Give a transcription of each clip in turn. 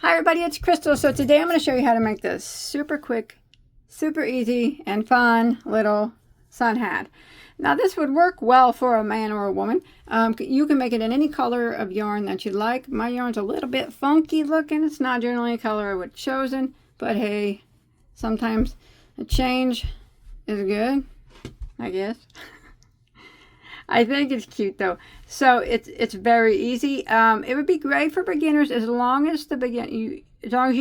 Hi everybody, it's Crystal. So today I'm going to show you how to make this super quick, super easy, and fun little sun hat. Now this would work well for a man or a woman. You can make it in any color of yarn that you'd like. My yarn's a little bit funky looking. It's not generally a color I would have chosen, but hey, sometimes a change is good, I guess. I think it's cute though. So it's very easy. It would be great for beginners as long as you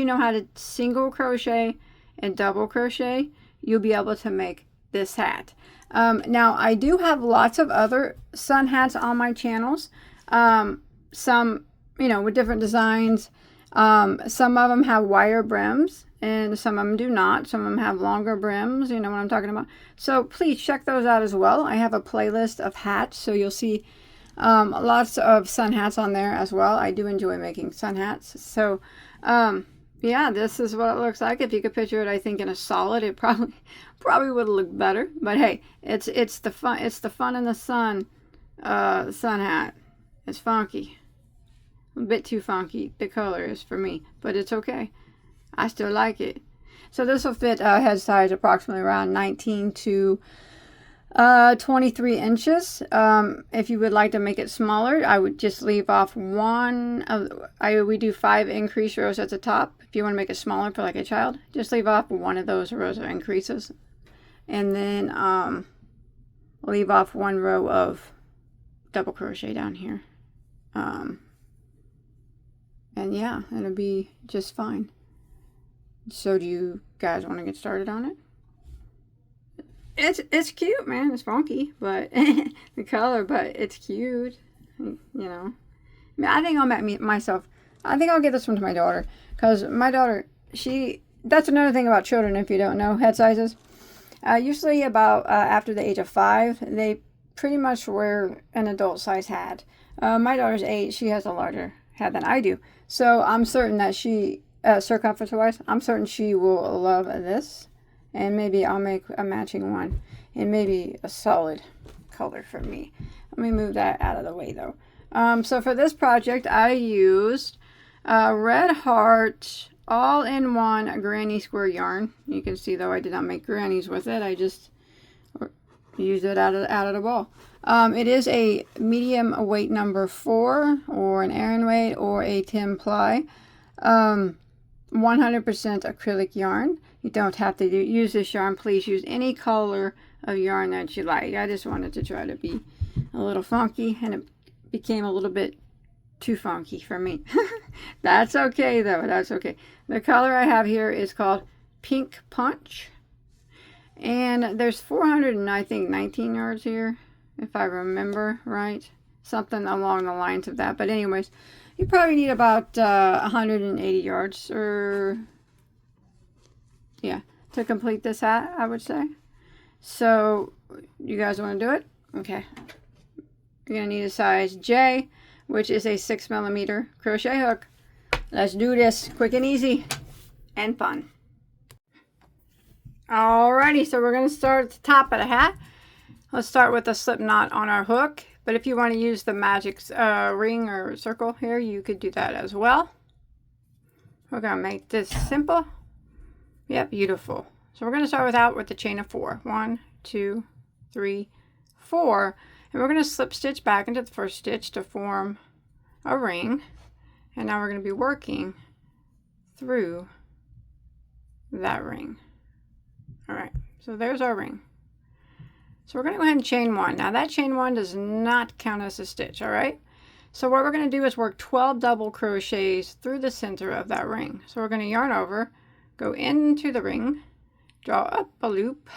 know how to single crochet and double crochet, you'll be able to make this hat. Now I do have lots of other sun hats on my channels. Some, with different designs. Some of them have wider brims and some of them do not. Some of them have longer brims, you know what I'm talking about. So please check those out as well. I have a playlist of hats, so you'll see lots of sun hats on there as well. I do enjoy making sun hats. So yeah, this is what it looks like. If you could picture it, I think in a solid, it probably would look better. But hey, it's the fun in the sun sun hat. It's funky. A bit too funky, the color is for me, but it's okay. I still like it. So this will fit head size approximately around 19 to 23 inches. If you would like to make it smaller, I would just leave off one of, we do 5 increase rows at the top. If you want to make it smaller for like a child, just leave off one of those rows of increases. And then leave off one row of double crochet down here. And yeah, it'll be just fine. So do you guys want to get started on it? It's cute, man. It's funky, but the color, but it's cute. I mean, I think I'll make myself. I think I'll give this one to my daughter, because my daughter, that's another thing about children. If you don't know head sizes, usually about after the age of 5, they pretty much wear an adult size hat. My daughter's 8. She has a larger hat than I do. So I'm certain that circumference wise, I'm certain she will love this. And maybe I'll make a matching one. And maybe a solid color for me. Let me move that out of the way though. So for this project, I used Red Heart all-in-one granny square yarn. You can see though I did not make grannies with it. I just used it out of the ball. It is a medium weight number 4 or an Aran weight or a 10 ply. 100% acrylic yarn. You don't have to use this yarn. Please use any color of yarn that you like. I just wanted to try to be a little funky, and it became a little bit too funky for me. That's okay though. That's okay. The color I have here is called Pink Punch. And there's 419 yards here, if I remember right. Something along the lines of that. But anyways, you probably need about 180 yards, or yeah, to complete this hat, I would say. So you guys want to do it? Okay. You're going to need a size J, which is a 6mm crochet hook. Let's do this quick and easy and fun. Alrighty, so we're going to start at the top of the hat. Let's start with a slip knot on our hook. But if you want to use the magic ring or circle here, you could do that as well. We're going to make this simple. Yep, beautiful. So we're going to start with the chain of 4. 1, 2, 3, 4. And we're going to slip stitch back into the first stitch to form a ring. And now we're going to be working through that ring. Alright, so there's our ring. So we're going to go ahead and chain 1. Now that chain 1 does not count as a stitch, alright? So what we're going to do is work 12 double crochets through the center of that ring. So we're going to yarn over, go into the ring, draw up a loop,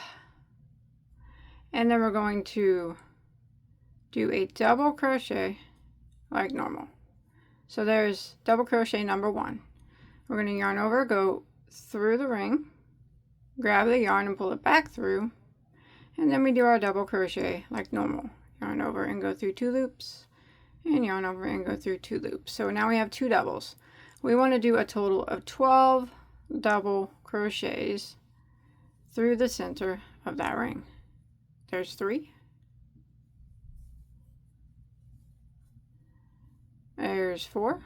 and then we're going to do a double crochet like normal. So there's double crochet number 1. We're going to yarn over, go through the ring, grab the yarn and pull it back through, and then we do our double crochet like normal. Yarn over and go through 2 loops, and yarn over and go through 2 loops. So now we have 2 doubles. We want to do a total of 12 double crochets through the center of that ring. There's 3. There's 4.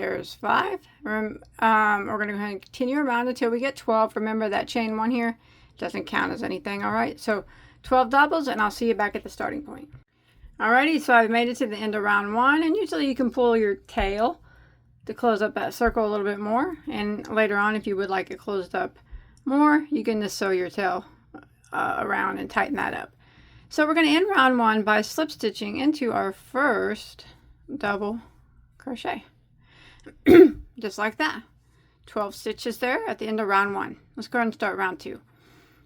there's 5. We're going to go ahead and continue around until we get 12. Remember that chain 1 here doesn't count as anything, all right? So 12 doubles, and I'll see you back at the starting point. Alrighty, so I've made it to the end of round 1, and usually you can pull your tail to close up that circle a little bit more, and later on, if you would like it closed up more, you can just sew your tail around and tighten that up. So we're going to end round 1 by slip stitching into our first double crochet. Just like that. 12 stitches there at the end of round 1. Let's go ahead and start round 2.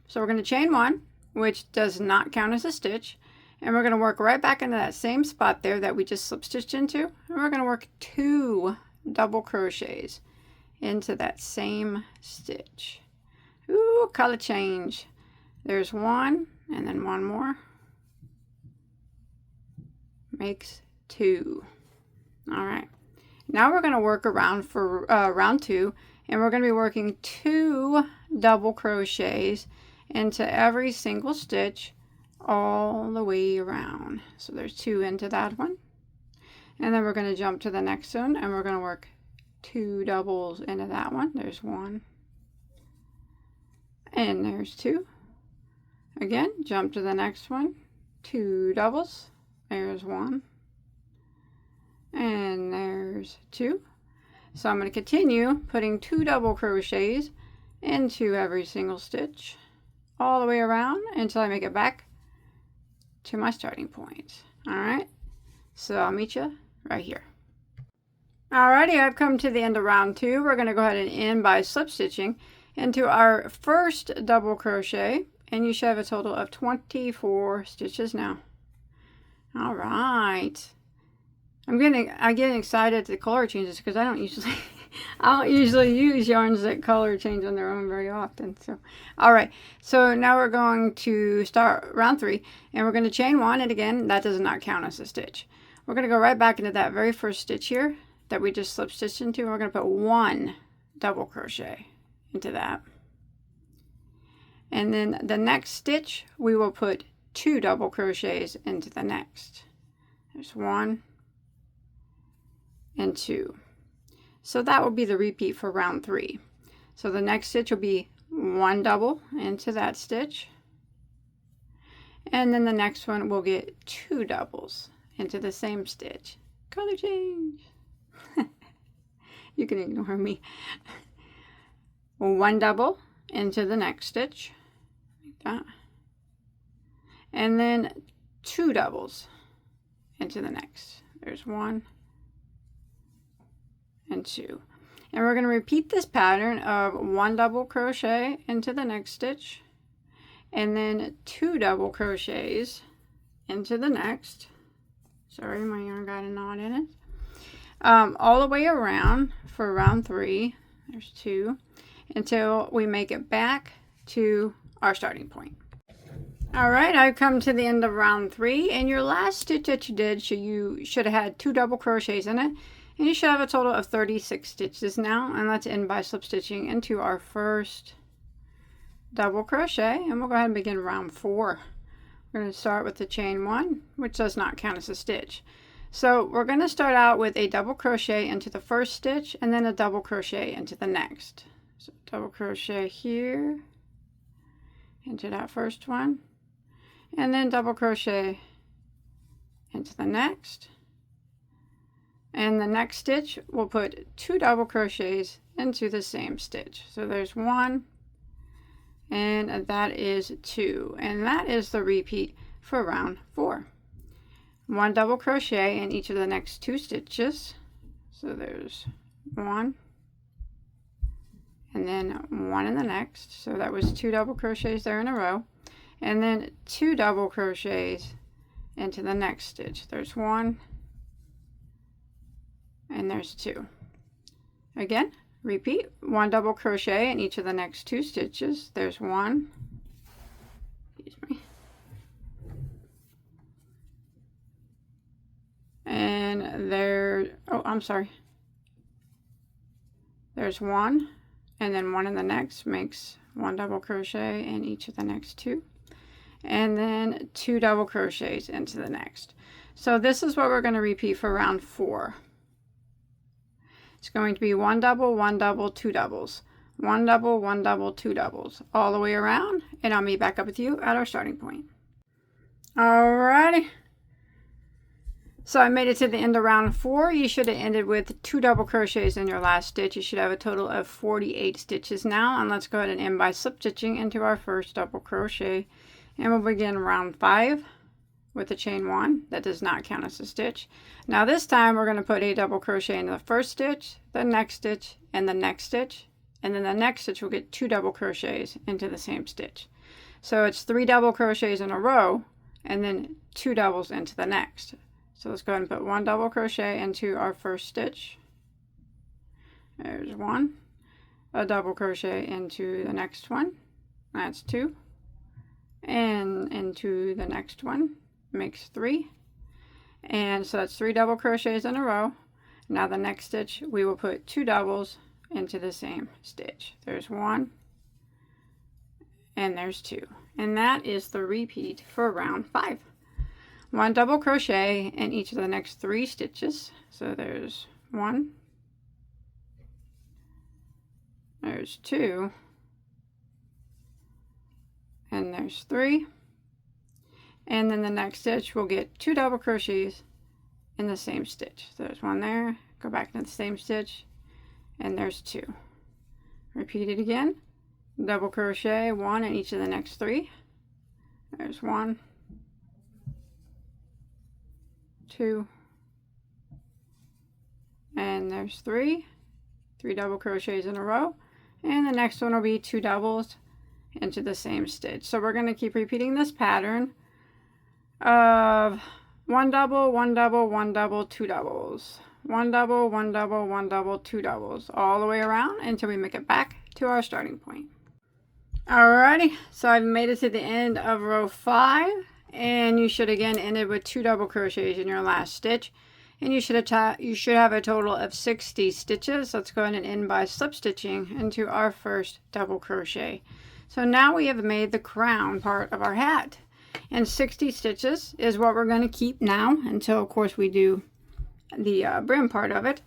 So we're going to chain 1, which does not count as a stitch, and we're going to work right back into that same spot there that we just slip stitched into, and we're going to work 2 double crochets into that same stitch. Ooh, color change. There's 1, and then 1 more. Makes 2. All right. Now we're going to work around for round 2, and we're going to be working 2 double crochets into every single stitch all the way around. So there's 2 into that one, and then we're going to jump to the next one, and we're going to work 2 doubles into that one. There's 1, and there's 2. Again, jump to the next one, 2 doubles. There's 1, and there's 2. So I'm going to continue putting 2 double crochets into every single stitch all the way around until I make it back to my starting point. All right, so I'll meet you right here. Alrighty, I've come to the end of round 2. We're going to go ahead and end by slip stitching into our first double crochet, and you should have a total of 24 stitches now. All right, I'm getting excited at the color changes because I don't usually use yarns that color change on their own very often. So, all right, so now we're going to start round 3, and we're going to chain 1, and again, that does not count as a stitch. We're going to go right back into that very first stitch here that we just slip stitched into, and we're going to put 1 double crochet into that. And then the next stitch, we will put 2 double crochets into the next. There's 1 and 2. So that will be the repeat for round 3. So the next stitch will be 1 double into that stitch, and then the next one will get 2 doubles into the same stitch. Color change. You can ignore me. 1 double into the next stitch, like that, and then 2 doubles into the next. There's 1 and 2, and we're going to repeat this pattern of 1 double crochet into the next stitch, and then 2 double crochets into the next. Sorry, my yarn got a knot in it. All the way around for round 3. There's 2, until we make it back to our starting point. All right, I've come to the end of round 3, and your last stitch that you did, you should have had 2 double crochets in it, and you should have a total of 36 stitches now. And let's end by slip stitching into our first double crochet, and we'll go ahead and begin round 4. We're going to start with the chain 1, which does not count as a stitch. So we're going to start out with a double crochet into the first stitch, and then a double crochet into the next. So double crochet here into that first one, and then double crochet into the next. And the next stitch, we'll put 2 double crochets into the same stitch. So there's 1, and that is 2, and that is the repeat for round 4. 1 double crochet in each of the next 2 stitches. So there's 1, and then 1 in the next. So that was 2 double crochets there in a row, and then 2 double crochets into the next stitch. There's 1, and there's 2. Again, repeat 1 double crochet in each of the next 2 stitches. There's 1, excuse me, and there, oh, I'm sorry, there's 1, and then 1 in the next makes 1 double crochet in each of the next 2, and then 2 double crochets into the next. So this is what we're going to repeat for round 4. It's going to be one double, two doubles. One double, two doubles. All the way around, and I'll meet back up with you at our starting point. Alrighty. So I made it to the end of round 4. You should have ended with 2 double crochets in your last stitch. You should have a total of 48 stitches now. And let's go ahead and end by slip stitching into our first double crochet. And we'll begin round 5 with a chain 1. That does not count as a stitch. Now this time we're going to put a double crochet in the first stitch, the next stitch, and the next stitch. And then the next stitch will get 2 double crochets into the same stitch. So it's 3 double crochets in a row and then 2 doubles into the next. So let's go ahead and put 1 double crochet into our first stitch. There's 1. A double crochet into the next one. That's 2. And into the next one makes 3. And so that's 3 double crochets in a row. Now the next stitch we will put 2 doubles into the same stitch. There's 1 and there's 2. And that is the repeat for round 5. 1 double crochet in each of the next 3 stitches. So there's 1, there's 2, and there's 3. And then the next stitch we'll get 2 double crochets in the same stitch. So there's 1 there, go back into the same stitch, and there's 2. Repeat it again. Double crochet 1 in each of the next 3. There's 1, 2, and there's 3. 3 double crochets in a row, and the next one will be 2 doubles into the same stitch. So we're going to keep repeating this pattern of 1 double, 1 double, 1 double, 2 doubles, 1 double, 1 double, 1 double, 2 doubles, all the way around until we make it back to our starting point. Alrighty, so I've made it to the end of row 5, and you should again ended with 2 double crochets in your last stitch, and you should have a total of 60 stitches. Let's go ahead and end by slip stitching into our first double crochet. So now we have made the crown part of our hat, and 60 stitches is what we're going to keep now until of course we do the brim part of it.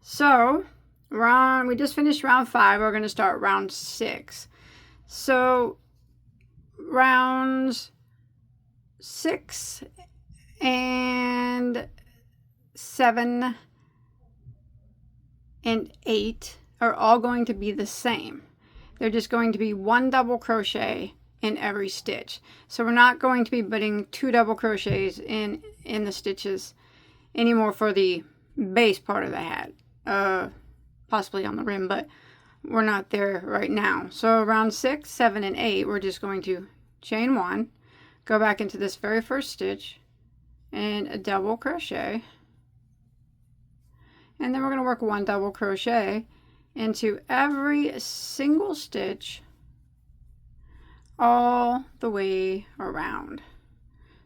So we just finished round 5. We're going to start round 6. So rounds 6 and 7 and 8 are all going to be the same. They're just going to be 1 double crochet in every stitch. So we're not going to be putting 2 double crochets in the stitches anymore for the base part of the hat. Possibly on the rim, but we're not there right now. So around 6, 7, and 8, we're just going to chain 1, go back into this very first stitch, and a double crochet. And then we're going to work 1 double crochet into every single stitch all the way around.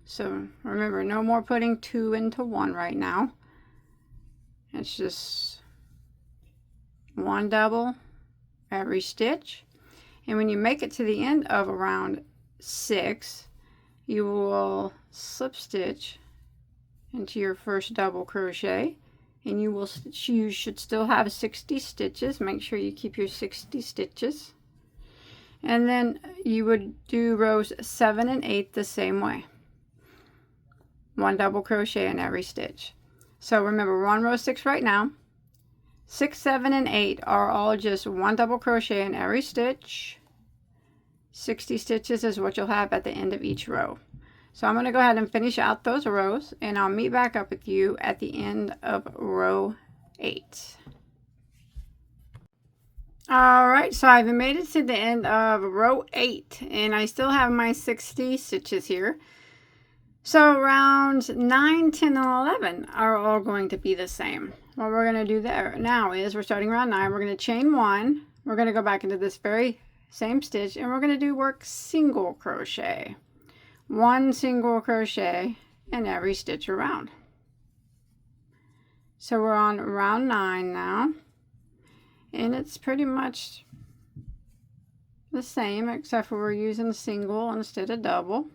So remember, no more putting 2 into 1 right now. It's just 1 double every stitch. And when you make it to the end of around 6, you will slip stitch into your first double crochet, and you should still have 60 stitches. Make sure you keep your 60 stitches. And then you would do rows 7 and 8 the same way. 1 double crochet in every stitch. So remember, we're on row 6 right now. 6, 7, and 8 are all just 1 double crochet in every stitch. 60 stitches is what you'll have at the end of each row. So I'm going to go ahead and finish out those rows, and I'll meet back up with you at the end of row 8. Alright, so I've made it to the end of row 8, and I still have my 60 stitches here. So rounds 9, 10, and 11 are all going to be the same. What we're going to do there now is we're starting round 9. We're going to chain 1. We're going to go back into this very same stitch, and we're going to work single crochet. 1 single crochet in every stitch around. So we're on round 9 now, and it's pretty much the same except for we're using single instead of double.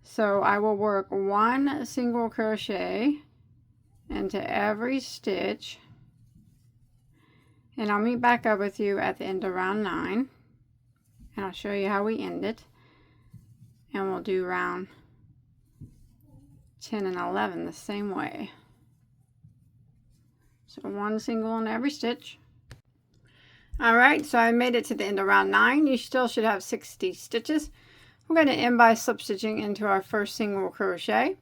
So I will work 1 single crochet into every stitch And I'll meet back up with you at the end of round 9. And I'll show you how we end it. And we'll do round 10 and 11 the same way. So 1 single in every stitch. Alright, so I made it to the end of round 9. You still should have 60 stitches. We're going to end by slip stitching into our first single crochet.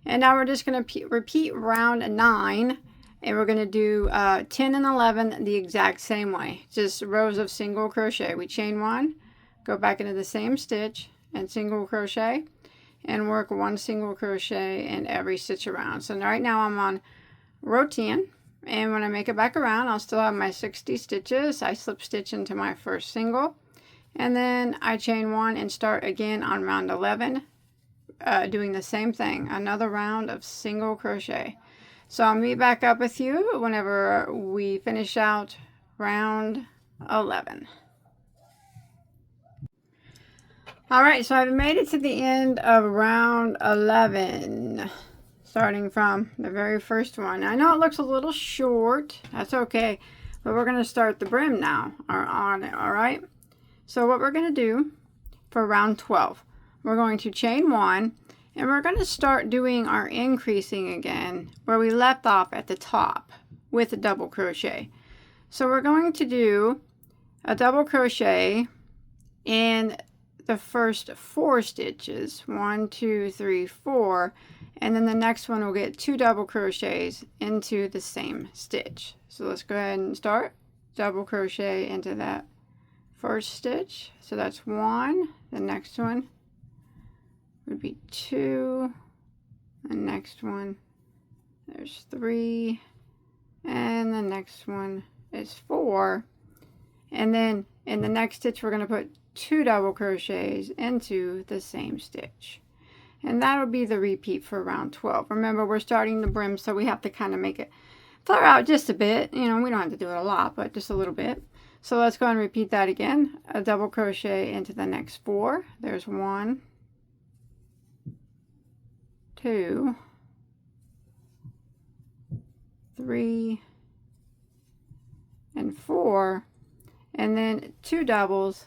And now we're just going to repeat round 9. And we're going to do 10 and 11 the exact same way. Just rows of single crochet. We chain 1, go back into the same stitch, and single crochet. And work 1 single crochet in every stitch around. So right now I'm on row 10. And when I make it back around, I'll still have my 60 stitches. I slip stitch into my first single. And then I chain 1 and start again on round 11. Doing the same thing. Another round of single crochet. So I'll meet back up with you whenever we finish out round 11. Alright, so I've made it to the end of round 11. Starting from the very first one. I know it looks a little short. That's okay. But we're going to start the brim now on it. Alright. So what we're going to do for round 12. We're going to chain 1. And we're going to start doing our increasing again. Where we left off at the top. With a double crochet. So we're going to do a double crochet in the first 4 stitches. 1, 2, 3, 4. And then the next one will get 2 double crochets into the same stitch. So let's go ahead and start. Double crochet into that first stitch. So that's 1. The next one would be 2. The next one, there's 3. And the next one is 4. And then in the next stitch, we're going to put 2 double crochets into the same stitch. And that'll be the repeat for round 12. Remember, we're starting the brim, so we have to kind of make it flare out just a bit. You know, we don't have to do it a lot, but just a little bit. So let's go and repeat that again. A double crochet into the next 4. There's 1, 2, 3, and 4. And then 2 doubles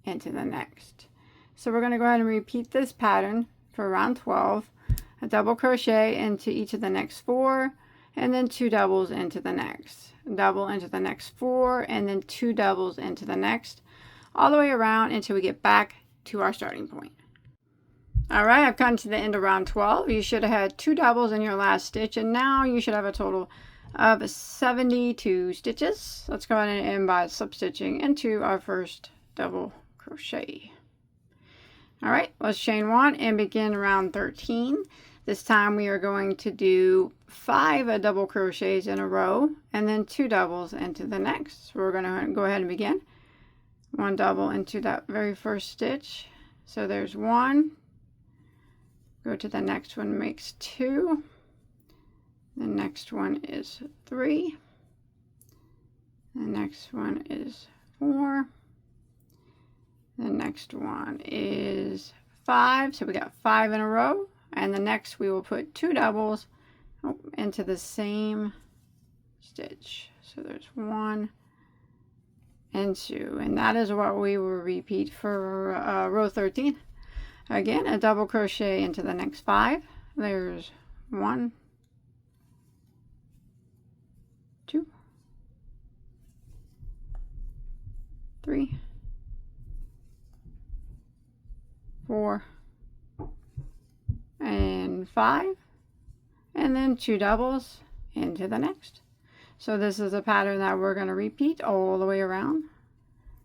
into the next. So we're going to go ahead and repeat this pattern for round 12. A double crochet into each of the next 4, and then 2 doubles into the next. Double into the next 4, and then 2 doubles into the next, all the way around until we get back to our starting point. Alright, I've come to the end of round 12. You should have had 2 doubles in your last stitch, and now you should have a total of 72 stitches. Let's go ahead and end by slip stitching into our first double crochet. Alright, let's chain 1 and begin round 13. This time we are going to do 5 double crochets in a row and then 2 doubles into the next. So we're going to go ahead and begin. 1 double into that very first stitch. So there's 1. Go to the next one, makes 2. The next one is 3. The next one is 4. The next one is 5. So we got 5 in a row. And the next we will put 2 doubles into the same stitch. So there's 1 and 2. And that is what we will repeat for row 13. Again, a double crochet into the next 5. There's 1, 2, 3, 4, and 5, and then 2 doubles into the next. So this is a pattern that we're going to repeat all the way around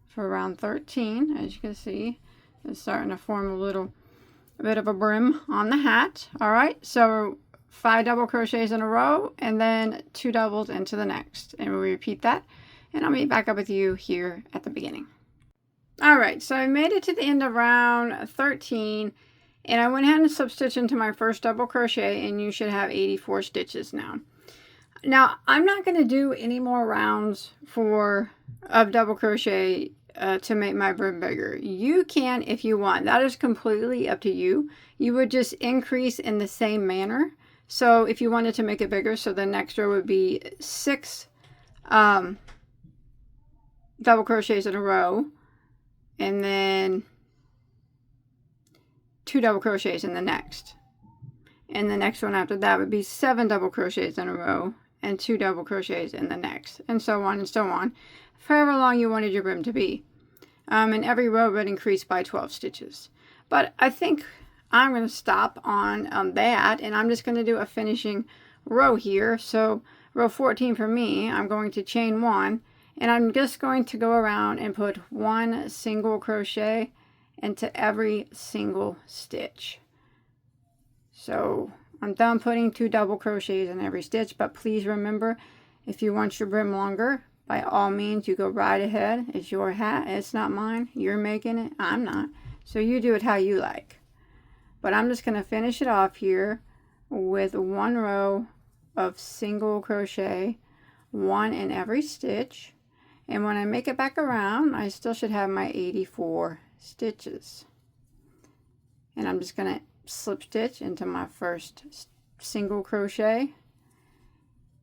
for round 13. As you can see, it's starting to form a bit of a brim on the hat. All right, so 5 double crochets in a row and then 2 doubles into the next, and we'll repeat that, and I'll meet back up with you here at the beginning. All right, so I made it to the end of round 13, and I went ahead and slip stitch into my first double crochet, and you should have 84 stitches now. Now, I'm not going to do any more rounds of double crochet to make my brim bigger. You can if you want. That is completely up to you. You would just increase in the same manner. So if you wanted to make it bigger, so the next row would be 6 double crochets in a row, and then 2 double crochets in the next. And the next one after that would be 7 double crochets in a row and 2 double crochets in the next, and so on, for however long you wanted your brim to be. And every row would increase by 12 stitches. But I think I'm going to stop on that, and I'm just going to do a finishing row here. So row 14 for me, I'm going to chain 1, and I'm just going to go around and put 1 single crochet into every single stitch. So I'm done putting 2 double crochets in every stitch, but please remember, if you want your brim longer, by all means, you go right ahead. It's your hat. It's not mine. You're making it. I'm not. So you do it how you like. But I'm just going to finish it off here with 1 row of single crochet, 1 in every stitch. And when I make it back around, I still should have my 84 stitches. And I'm just going to slip stitch into my first single crochet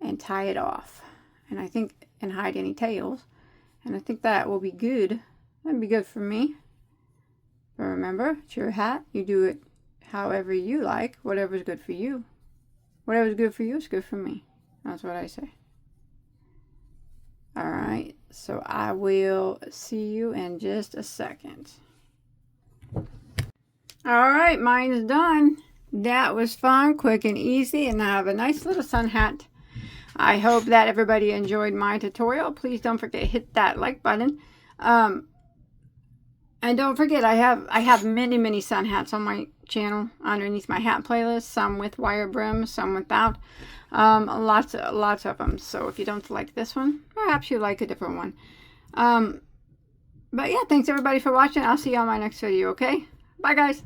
and tie it off. And I think, and hide any tails. And I think that will be good. That'd be good for me. But remember, it's your hat. You do it however you like. Whatever's good for you. Whatever's good for you is good for me. That's what I say. Alright, so I will see you in just a second. Alright, mine's done. That was fun, quick and easy, and I have a nice little sun hat. I hope that everybody enjoyed my tutorial. Please don't forget to hit that like button. And don't forget, I have many sun hats on my channel underneath my hat playlist. Some with wire brim, some without. Lots of them. So if you don't like this one, perhaps you like a different one. But yeah, thanks everybody for watching. I'll see you on my next video, okay? Bye guys.